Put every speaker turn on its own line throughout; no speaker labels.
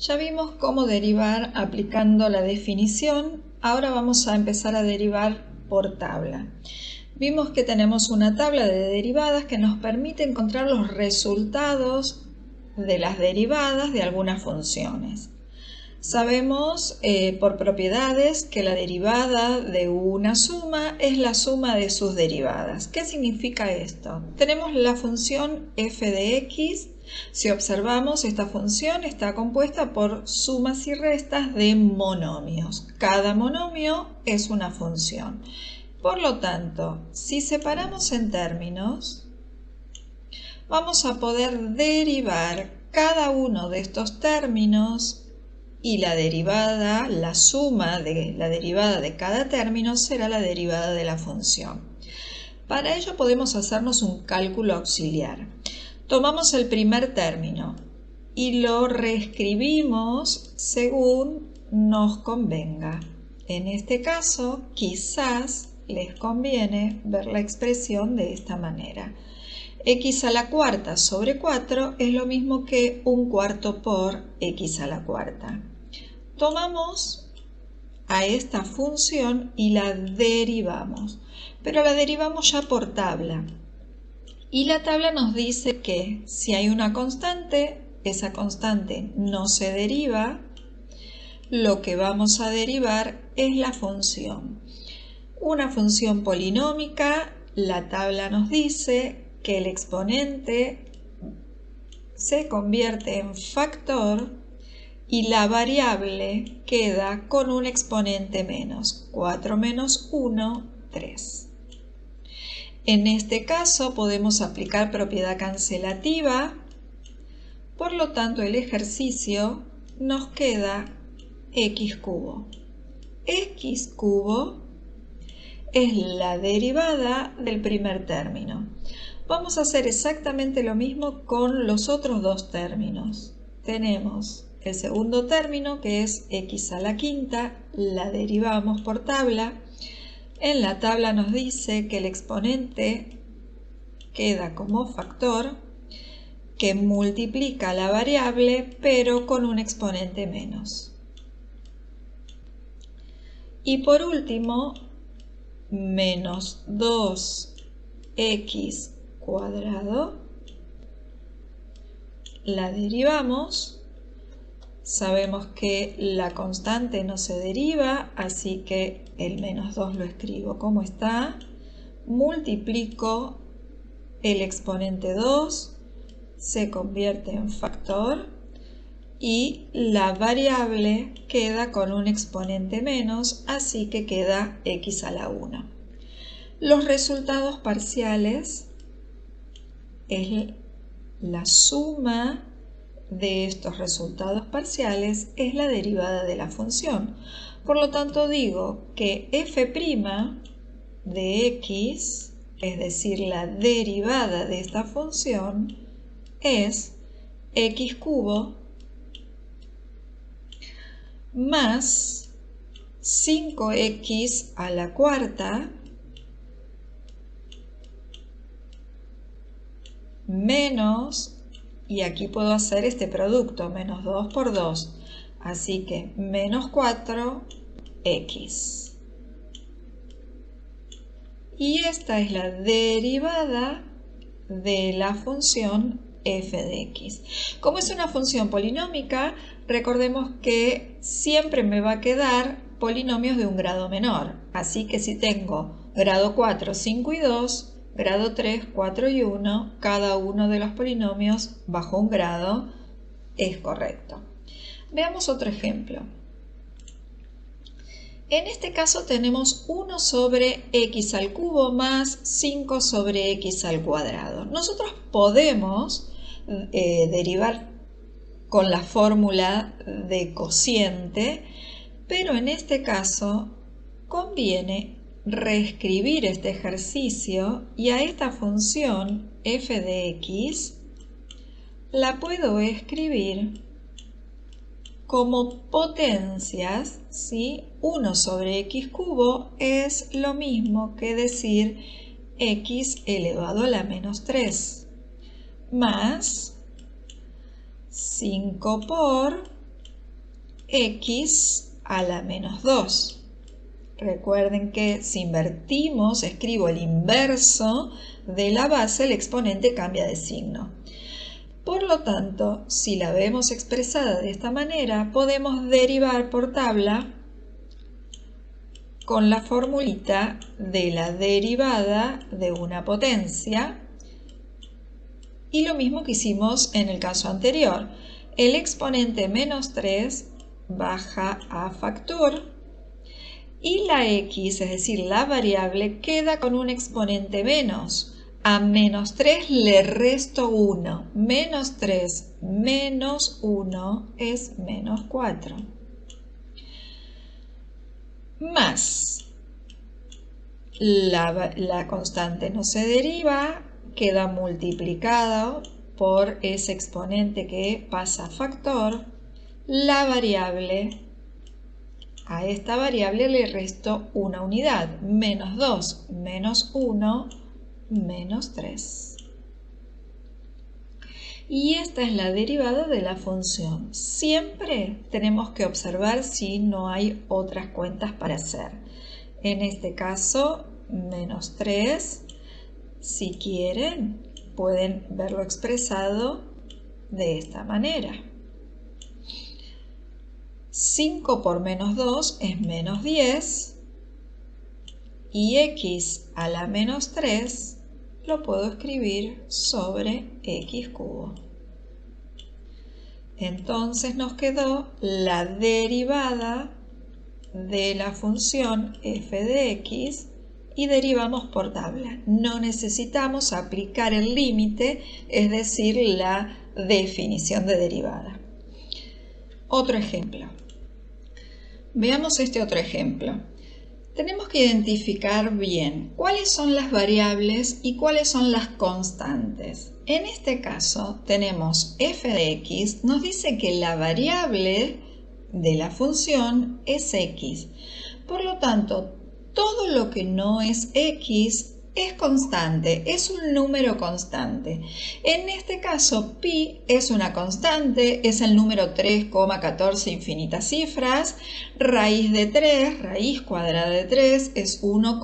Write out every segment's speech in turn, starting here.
Ya vimos cómo derivar aplicando la definición. Ahora vamos a empezar a derivar por tabla. Vimos que tenemos una tabla de derivadas que nos permite encontrar los resultados de las derivadas de algunas funciones. Sabemos por propiedades que la derivada de una suma es la suma de sus derivadas. ¿Qué significa esto? Tenemos la función f de x. Si observamos, esta función está compuesta por sumas y restas de monomios. Cada monomio es una función. Por lo tanto, si separamos en términos, vamos a poder derivar cada uno de estos términos y la derivada, la suma de la derivada de cada término será la derivada de la función. Para ello podemos hacernos un cálculo auxiliar. Tomamos el primer término y lo reescribimos según nos convenga. En este caso, quizás les conviene ver la expresión de esta manera. X a la cuarta sobre 4 es lo mismo que un cuarto por x a la cuarta. Tomamos a esta función y la derivamos, pero la derivamos ya por tabla. Y la tabla nos dice que si hay una constante, esa constante no se deriva. Lo que vamos a derivar es la función. Una función polinómica, la tabla nos dice que el exponente se convierte en factor y la variable queda con un exponente menos. 4 menos 1, 3. En este caso podemos aplicar propiedad cancelativa, por lo tanto el ejercicio nos queda x cubo. X cubo es la derivada del primer término. Vamos a hacer exactamente lo mismo con los otros dos términos. Tenemos el segundo término, que es x a la quinta, la derivamos por tabla. En la tabla nos dice que el exponente queda como factor, que multiplica la variable, pero con un exponente menos. Y por último, menos 2x cuadrado, la derivamos. Sabemos que la constante no se deriva, así que el menos 2 lo escribo como está. Multiplico el exponente 2, se convierte en factor y la variable queda con un exponente menos, así que queda x a la 1. Los resultados parciales es la suma de estos resultados parciales es la derivada de la función. Por lo tanto digo que f' de x, es decir, la derivada de esta función, es x cubo más 5x a la cuarta menos, y aquí puedo hacer este producto, menos 2 por 2, así que menos 4x. Y esta es la derivada de la función f de x. Como es una función polinómica, recordemos que siempre me va a quedar polinomios de un grado menor. Así que si tengo grado 4, 5 y 2, grado 3, 4 y 1, cada uno de los polinomios bajo un grado es correcto. Veamos otro ejemplo. En este caso tenemos 1 sobre x al cubo más 5 sobre x al cuadrado. Nosotros podemos derivar con la fórmula de cociente, pero en este caso conviene reescribir este ejercicio y a esta función f de x la puedo escribir como potencias, ¿sí? 1 sobre x cubo es lo mismo que decir x elevado a la menos 3 más 5 por x a la menos 2. Recuerden que si invertimos, escribo el inverso de la base, el exponente cambia de signo. Por lo tanto, si la vemos expresada de esta manera, podemos derivar por tabla con la formulita de la derivada de una potencia. Y lo mismo que hicimos en el caso anterior. El exponente menos 3 baja a factor y la x, es decir, la variable, queda con un exponente menos. A menos 3 le resto 1. Menos 3 menos 1 es menos 4. Más la constante no se deriva, queda multiplicado por ese exponente que pasa a factor. La variable, a esta variable le resto una unidad, menos 2, menos 1, menos 3. Y esta es la derivada de la función. Siempre tenemos que observar si no hay otras cuentas para hacer. En este caso, menos 3. Si quieren, pueden verlo expresado de esta manera. 5 por menos 2 es menos 10. Y x a la menos 3 lo puedo escribir sobre x cubo. Entonces nos quedó la derivada de la función f de x y derivamos por tabla. No necesitamos aplicar el límite, es decir, la definición de derivada. Otro ejemplo. Veamos este otro ejemplo. Tenemos que identificar bien cuáles son las variables y cuáles son las constantes. En este caso tenemos f de x, nos dice que la variable de la función es x. Por lo tanto, todo lo que no es x es constante, es un número constante. En este caso, pi es una constante, es el número 3,14 infinitas cifras. Raíz de 3, raíz cuadrada de 3 es 1,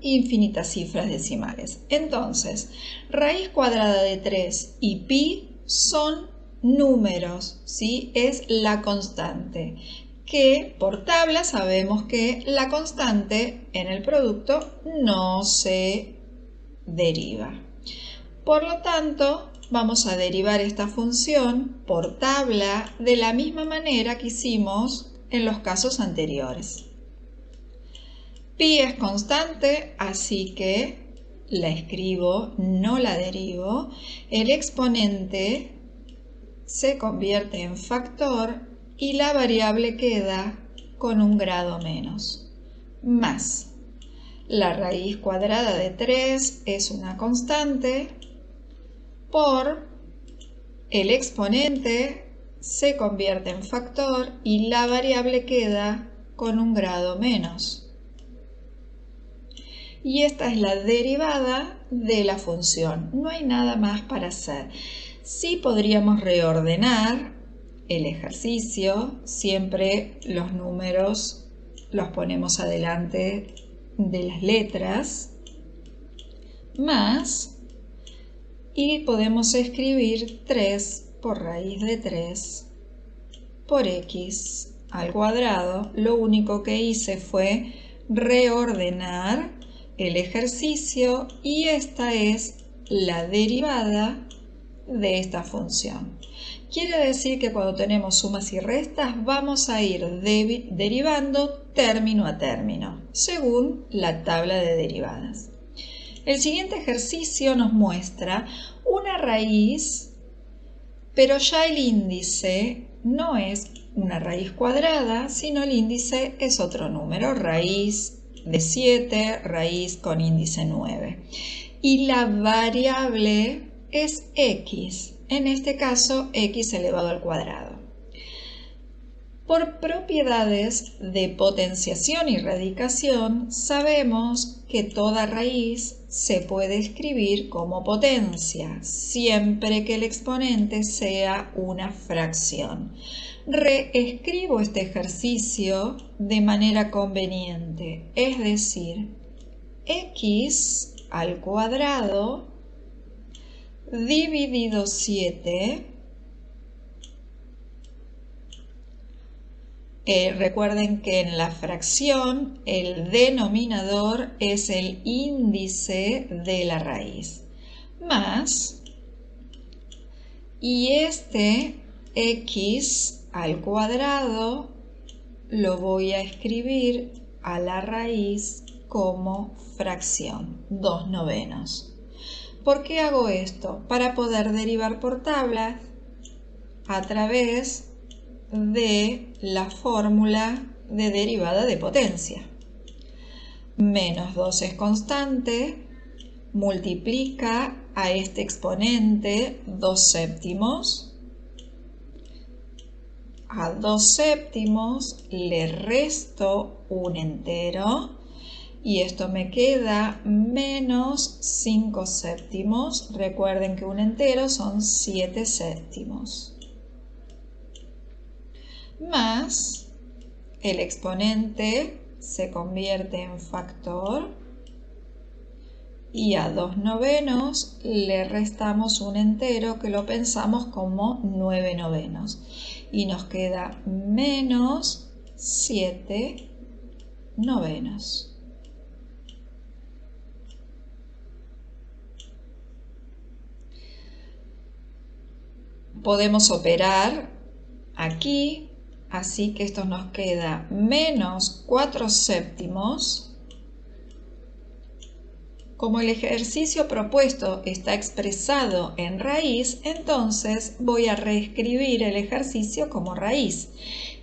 infinitas cifras decimales. Entonces, raíz cuadrada de 3 y pi son números, ¿sí? Es la constante, que por tabla sabemos que la constante en el producto no se deriva. Por lo tanto, vamos a derivar esta función por tabla de la misma manera que hicimos en los casos anteriores. Pi es constante, así que la escribo, no la derivo. El exponente se convierte en factor y la variable queda con un grado menos. Más la raíz cuadrada de 3 es una constante por el exponente se convierte en factor y la variable queda con un grado menos. Y esta es la derivada de la función. No hay nada más para hacer. Sí podríamos reordenar el ejercicio, siempre los números los ponemos adelante de las letras, más, y podemos escribir 3 por raíz de 3 por x al cuadrado. Lo único que hice fue reordenar el ejercicio y esta es la derivada de esta función. Quiere decir que cuando tenemos sumas y restas vamos a ir derivando término a término, según la tabla de derivadas. El siguiente ejercicio nos muestra una raíz, pero ya el índice no es una raíz cuadrada, sino el índice es otro número, raíz de 7, raíz con índice 9. Y la variable es x. En este caso, x elevado al cuadrado. Por propiedades de potenciación y radicación, sabemos que toda raíz se puede escribir como potencia, siempre que el exponente sea una fracción. reescribo este ejercicio de manera conveniente, es decir, x al cuadrado dividido 7. Recuerden que en la fracción el denominador es el índice de la raíz, más, y este x al cuadrado lo voy a escribir a la raíz como fracción, 2/9. ¿Por qué hago esto? Para poder derivar por tablas a través de la fórmula de derivada de potencia. Menos 2 es constante, multiplica a este exponente 2/7. A 2/7 le resto un entero y esto me queda menos 5/7. Recuerden que un entero son 7/7. Más el exponente se convierte en factor y a 2/9 le restamos un entero que lo pensamos como 9/9 y nos queda menos 7/9. Podemos operar aquí. Así que esto nos queda menos 4/7. Como el ejercicio propuesto está expresado en raíz, entonces voy a reescribir el ejercicio como raíz.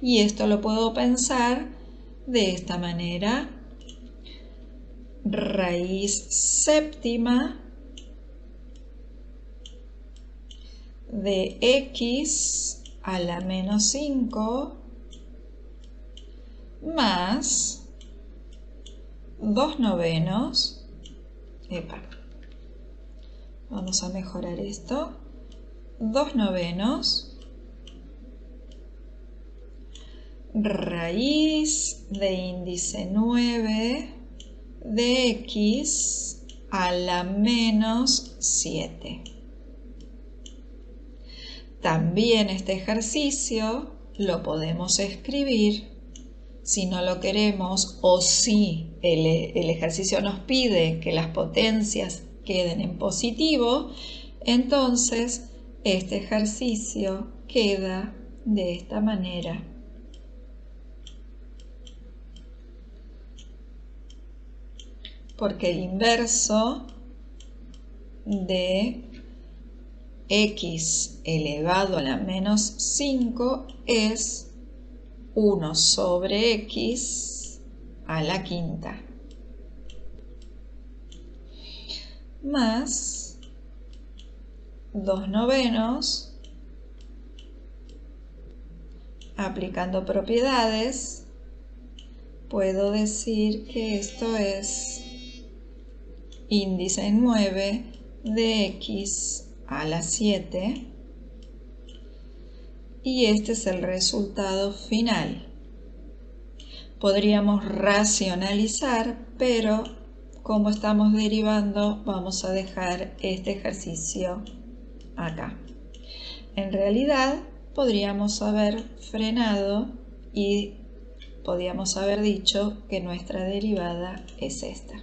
Y esto lo puedo pensar de esta manera. Raíz séptima de x a la menos 5 más 2/9. Vamos a mejorar esto. 2/9 raíz de índice 9 de x a la menos 7. También este ejercicio lo podemos escribir, si no lo queremos o si el ejercicio nos pide que las potencias queden en positivo, entonces este ejercicio queda de esta manera. Porque el inverso de x elevado a la menos 5 es 1 sobre x a la quinta más 2/9. Aplicando propiedades, puedo decir que esto es índice 9 de x a la 7 y este es el resultado final. Podríamos racionalizar, pero como estamos derivando vamos a dejar este ejercicio acá. En realidad podríamos haber frenado y podríamos haber dicho que nuestra derivada es esta.